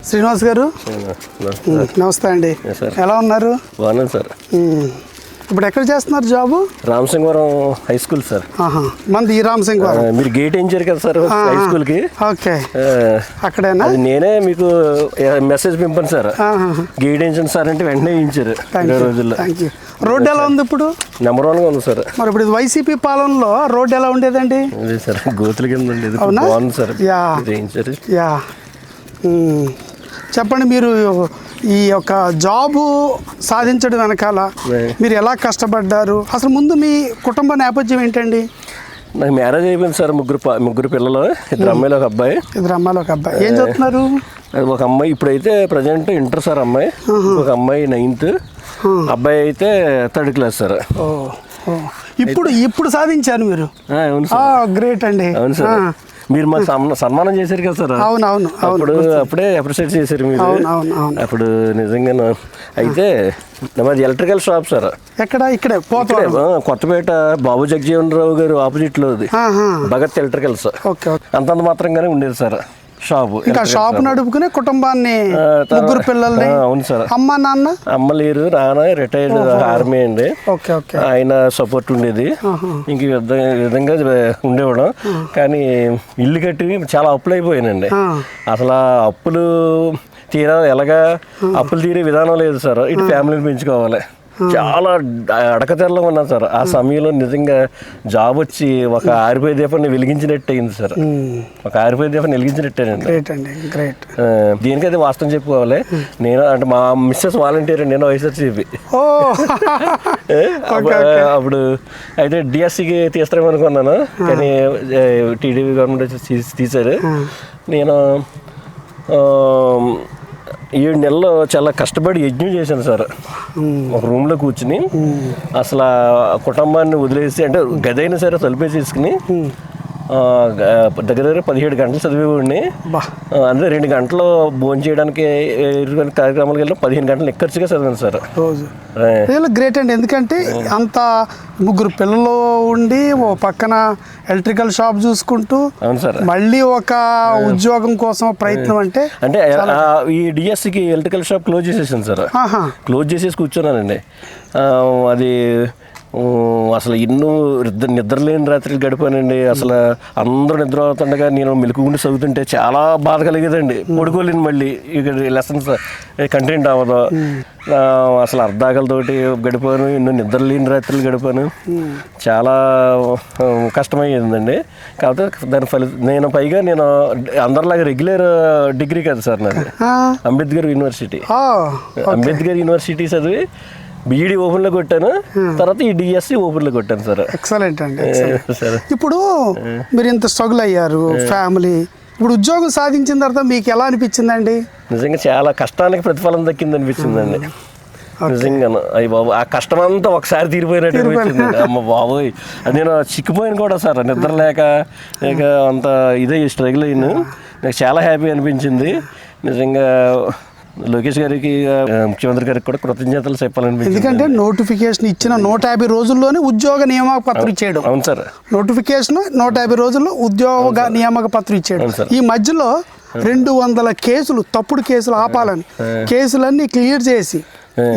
శ్రీనివాస్ గారు నమస్తే అండి. ఎలా ఉన్నారు? బాగున్నాను సార్. ఇప్పుడు ఎక్కడ చేస్తున్నారు job? Ramasingavaram high school sir. మంది ఈ రామసింగవరం. మీరు గేట్ వేయించారు కదా సార్ హై స్కూల్ కి. ఓకే, అక్కడేనా? నేనే మీకు మెసేజ్ పంపాను సార్, గేట్ వేయించండి సార్ అంటే వెంటనే వేయించారు రోజుల్లో. రోడ్డు ఎలా ఉంది ఇప్పుడు? నెంబర్ 1 గా ఉంది సార్. మరి ఇప్పుడు వైసీపీ పాలనలో రోడ్డు ఎలా ఉండేదండి? సార్ గోతుల కింద ఉండేది, బాగుంది సార్. వేయించారు. యా, చెప్పండి. మీరు ఈ యొక్క జాబు సాధించడం వెనకాల మీరు ఎలా కష్టపడ్డారు? అసలు ముందు మీ కుటుంబ నేపథ్యం ఏంటండి? నాకు మ్యారేజ్ అయిపోయింది సార్. ముగ్గురు పిల్లలు, 2 అమ్మాయిలు 1 అబ్బాయి. 2 అమ్మాయిలు 1 అబ్బాయి. ఏం చదువుతున్నారు? ఒక అమ్మాయి ఇప్పుడైతే ప్రజెంట్ ఇంటర్ సార్ అమ్మాయి. ఒక అమ్మాయి 9th, అబ్బాయి అయితే 3rd క్లాస్ సార్. ఇప్పుడు సాధించారు మీరు. అవును సార్, గ్రేట్ అండి. అవును సార్. మీరు మాకు సన్మానం చేశారు కదా సార్. అవునవును, అప్పుడే అప్రిషియేట్ చేశారు మీరు. అప్పుడు నిజంగా అయితే మాది ఎలక్ట్రికల్ షాప్ సార్. ఎక్కడ? ఇక్కడే కొత్తపేట బాబు జగజీవన్ రావు గారు ఆపోజిట్ లో భగత్ ఎలక్ట్రికల్స్. అంతంత మాత్రంగానే ఉండేది సార్ షాపు. ఇంకా షాప్ నడుపుకునే కుటుంబాన్ని, 3 పిల్లల్ని. అవును సార్. అమ్మ నాన్న? అమ్మ లేరు, నాన్న రిటైర్డ్ ఆర్మీ అండి. ఆయన సపోర్ట్ ఉండేది. ఇంక విధంగా ఉండేవాడు. కానీ ఇల్లు కట్టి చాలా అప్పులు అయిపోయానండి. అసలు అప్పులు ఎలాగా అప్పులు తీరే విధానం లేదు సార్. ఇటు ఫ్యామిలీని పెంచుకోవాలి. చాలా అడకతెరలో ఉన్నాను సార్. ఆ సమయంలో నిజంగా జాబ్ వచ్చి ఒక ఆరిపోయే దీపాన్ని వెలిగించినట్టు అయింది సార్. ఒక ఆరిపోయే దీపాన్ని వెలిగించినట్టేనండి. దీనికైతే వాస్తవం చెప్పుకోవాలి. నేను అంటే మా మిస్సెస్ వాలంటీర్, నేను వైఎస్ఆర్సీపీ. అప్పుడు అయితే డిఎస్సికి తీస్తామనుకున్నాను, కానీ టీడీపీ గవర్నమెంట్ వచ్చి తీశారు. నేను 7 నెలలు చాలా కష్టపడి యజ్ఞం చేశాను సార్. ఒక రూమ్లో కూర్చుని అసలు కుటుంబాన్ని వదిలేసి, అంటే గదైనా సరే తలుపేసి తీసుకుని దగ్గర 17 గంటలు చదివేవాడిని. అంటే 2 గంటలు భోజనం చేయడానికి కార్యక్రమాలకు వెళ్ళి 15 గంటలు ఎక్కర్చిగా చదివాను సార్ రోజు. గ్రేట్ అండి. ఎందుకంటే అంత 3 పిల్లలు ఉండి ఓ పక్కన ఎలక్ట్రికల్ షాప్ చూసుకుంటూ, అవును సార్, మళ్ళీ ఒక ఉద్యోగం కోసం ప్రయత్నం. అంటే ఈ డిఎస్సికి ఎలక్ట్రికల్ షాప్ క్లోజ్ చేసేసాను సార్. క్లోజ్ చేసేసి కూర్చున్నానండి. అది అసలు ఎన్నో నిద్రలేని రాత్రులు గడిపానండి. అసలు అందరూ నిద్ర అవుతుండగా నేను మెలుకుగుండి చదువుతుంటే చాలా బాధ కలిగేదండి. పడుకోలేను, మళ్ళీ ఇక్కడ లెసన్స్ కంటెంట్ అవ్వదు. అసలు అర్ధాకలతోటి గడిపాను, ఎన్నో నిద్రలేని రాత్రులు గడిపాను. చాలా కష్టమయ్యేదండి. కాకపోతే దాని నేను పైగా అందరిలాగా రెగ్యులర్ డిగ్రీ కాదు సార్ నాది. అంబేద్కర్ యూనివర్సిటీ చదివి బీఈడీ ఓపెన్లో కొట్టాను. తర్వాత ఈ డిఎస్సి ఓపెన్లో కొట్టాను సార్. ఎక్సలెంట్ అండి. ఇప్పుడు మీరు ఇంత స్ట్రగుల్ అయ్యారు, ఫ్యామిలీ. ఇప్పుడు ఉద్యోగం సాధించిన తర్వాత మీకు ఎలా అనిపించిందండి? నిజంగా చాలా కష్టానికి ప్రతిఫలం దక్కింది అనిపించిందండి. నిజంగా అయ్యి బాబు, ఆ కష్టం అంతా ఒకసారి తీరిపోయినట్టు అనిపించింది. అమ్మ బాబోయ్, నేను చిక్కిపోయాను కూడా సార్, నిద్ర లేక అంత ఇదే స్ట్రగుల్ అయ్యాను. నాకు చాలా హ్యాపీ అనిపించింది. నిజంగా లోకేష్ గారికి, ముఖ్యమంత్రి గారికి కూడా కృతజ్ఞతలు చెప్పాలనిపించింది. ఎందుకంటే నోటిఫికేషన్ ఇచ్చిన 150 రోజుల్లోనే ఉద్యోగ నియామక పత్రం ఇచ్చేయడం. అవును సార్. నోటిఫికేషన్ 150 రోజుల్లో ఉద్యోగ నియామక పత్రం ఇచ్చేయడం. ఈ మధ్యలో 200 కేసులు, తప్పుడు కేసులు ఆపాలని కేసులన్నీ క్లియర్ చేసి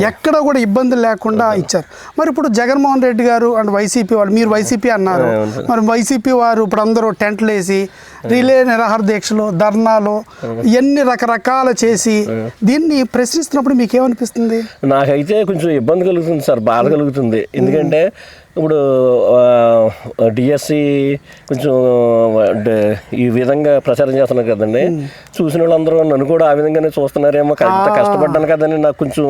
ఎక్కడ కూడా ఇబ్బందులు లేకుండా ఇచ్చారు. మరి ఇప్పుడు జగన్మోహన్ రెడ్డి గారు అండ్ వైసీపీ వాళ్ళు, మీరు వైసీపీ అన్నారు, మరి వైసీపీ వారు ఇప్పుడు అందరూ టెంట్లు వేసి రిలే నిరాహార దీక్షలు, ధర్నాలు, ఇవన్నీ రకరకాల చేసి దీన్ని ప్రశ్నిస్తున్నప్పుడు మీకేమనిపిస్తుంది? నాకైతే కొంచెం ఇబ్బంది కలుగుతుంది సార్, బాధ కలుగుతుంది. ఎందుకంటే ఇప్పుడు డిఎస్సి కొంచెం ఈ విధంగా ప్రచారం చేస్తున్నారు కదండి. చూసిన వాళ్ళందరూ నన్ను కూడా ఆ విధంగానే చూస్తున్నారేమో, కష్టపడ్డాను కదని నాకు కొంచెం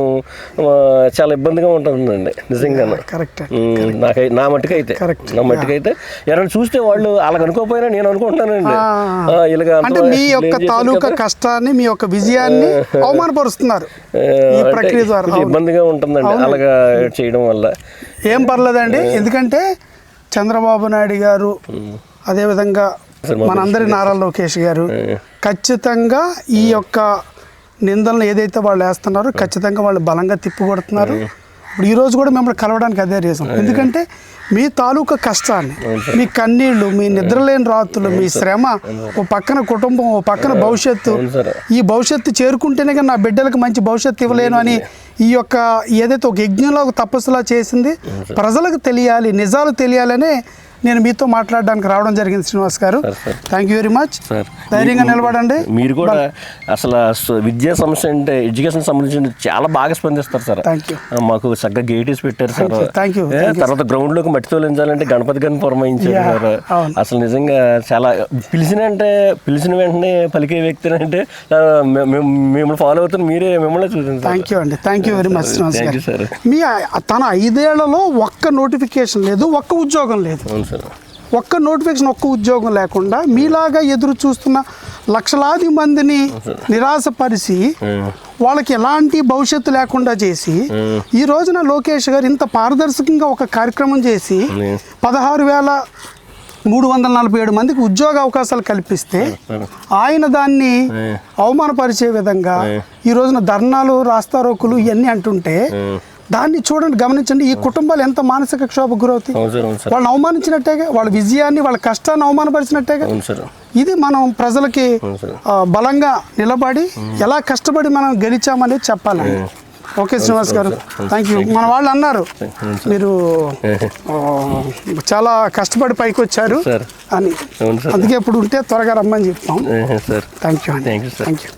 చాలా ఇబ్బందిగా ఉంటుందండి నిజంగా. నా మట్టుకైతే ఎవరైనా చూస్తే వాళ్ళు అలాగ అనుకోకపోయినా నేను అనుకుంటున్నానండి, అంటే మీ యొక్క తాలూకా కష్టాన్ని, మీ యొక్క విజయాన్ని అవమానపరుస్తున్నారు ఈ ప్రక్రియ ద్వారా. ఇబ్బందిగా ఉంటుందండి అలాగా చేయడం వల్ల. ఏం పర్లేదండి, ఎందుకంటే చంద్రబాబు నాయుడు గారు, అదేవిధంగా మనందరి నారా లోకేష్ గారు ఖచ్చితంగా ఈ యొక్క నిందలను ఏదైతే వాళ్ళు వేస్తున్నారో ఖచ్చితంగా వాళ్ళు బలంగా తిప్పికొడుతున్నారు. ఇప్పుడు ఈ రోజు కూడా మిమ్మల్ని కలవడానికి అదే రీజన్. ఎందుకంటే మీ తాలూకా కష్టాన్ని, మీ కన్నీళ్లు, మీ నిద్రలేని రాత్రులు, మీ శ్రమ, ఓ పక్కన కుటుంబం, ఓ పక్కన భవిష్యత్తు, ఈ భవిష్యత్తు చేరుకుంటేనే కానీ నా బిడ్డలకు మంచి భవిష్యత్తు ఇవ్వలేను అని ఈ యొక్క ఏదైతే ఒక యజ్ఞంలో ఒక తపస్సులా చేసింది ప్రజలకు తెలియాలి, నిజాలు తెలియాలనే నేను మీతో మాట్లాడడానికి రావడం జరిగింది. శ్రీనివాస్ గారు, థ్యాంక్ యూ వెరీ మచ్. ధైర్యంగా నిలబడండి. మీరు కూడా అసలు విద్యా సమస్య అంటే ఎడ్యుకేషన్ సంబంధించి చాలా బాగా స్పందిస్తారు సార్. Thank you. మాకు చక్కగా గేట్ వేసి పెట్టారు సార్. Thank you. తర్వాత గ్రౌండ్ లోకి మట్టి తోలించాలంటే గణపతి గారిని పురమాయించారు. అసలు నిజంగా చాలా పిలిచిన వెంటనే పలికే వ్యక్తి అంటే మిమ్మల్ని ఫాలో అవుతున్న మీరే మిమ్మల్ని చూసాను. థ్యాంక్ యూ అండి. Thank you very much Srinivas గారు. సార్ మీ తన 5 ఏళ్లలో ఒక్క నోటిఫికేషన్ లేదు, ఒక్క ఉద్యోగం లేదు. ఒక్క నోటిఫికేషన్, ఒక్క ఉద్యోగం లేకుండా మీలాగా ఎదురు చూస్తున్న లక్షలాది మందిని నిరాశపరిచి వాళ్ళకి ఎలాంటి భవిష్యత్తు లేకుండా చేసి ఈ రోజున లోకేష్ గారు ఇంత పారదర్శకంగా ఒక కార్యక్రమం చేసి 16,347 మందికి ఉద్యోగ అవకాశాలు కల్పిస్తే ఆయన దాన్ని అవమానపరిచే విధంగా ఈ రోజున ధర్నాలు, రాస్తారోకులు ఇవన్నీ అంటుంటే దాన్ని చూడండి, గమనించండి. ఈ కుటుంబాలు ఎంత మానసిక క్షోభకు గురవుతాయి. వాళ్ళని అవమానించినట్టేగా, వాళ్ళ విజయాన్ని, వాళ్ళ కష్టాన్ని అవమానపరిచినట్టేగా. ఇది మనం ప్రజలకి బలంగా నిలబడి ఎలా కష్టపడి మనం గెలిచామనేది చెప్పాలండి. ఓకే శ్రీనివాస్ గారు, థ్యాంక్ యూ. మన వాళ్ళు అన్నారు మీరు చాలా కష్టపడి పైకి వచ్చారు అని, అందుకే ఇప్పుడు ఉంటే త్వరగా రమ్మని చెప్తాం. థ్యాంక్ యూ అండి. Thank you.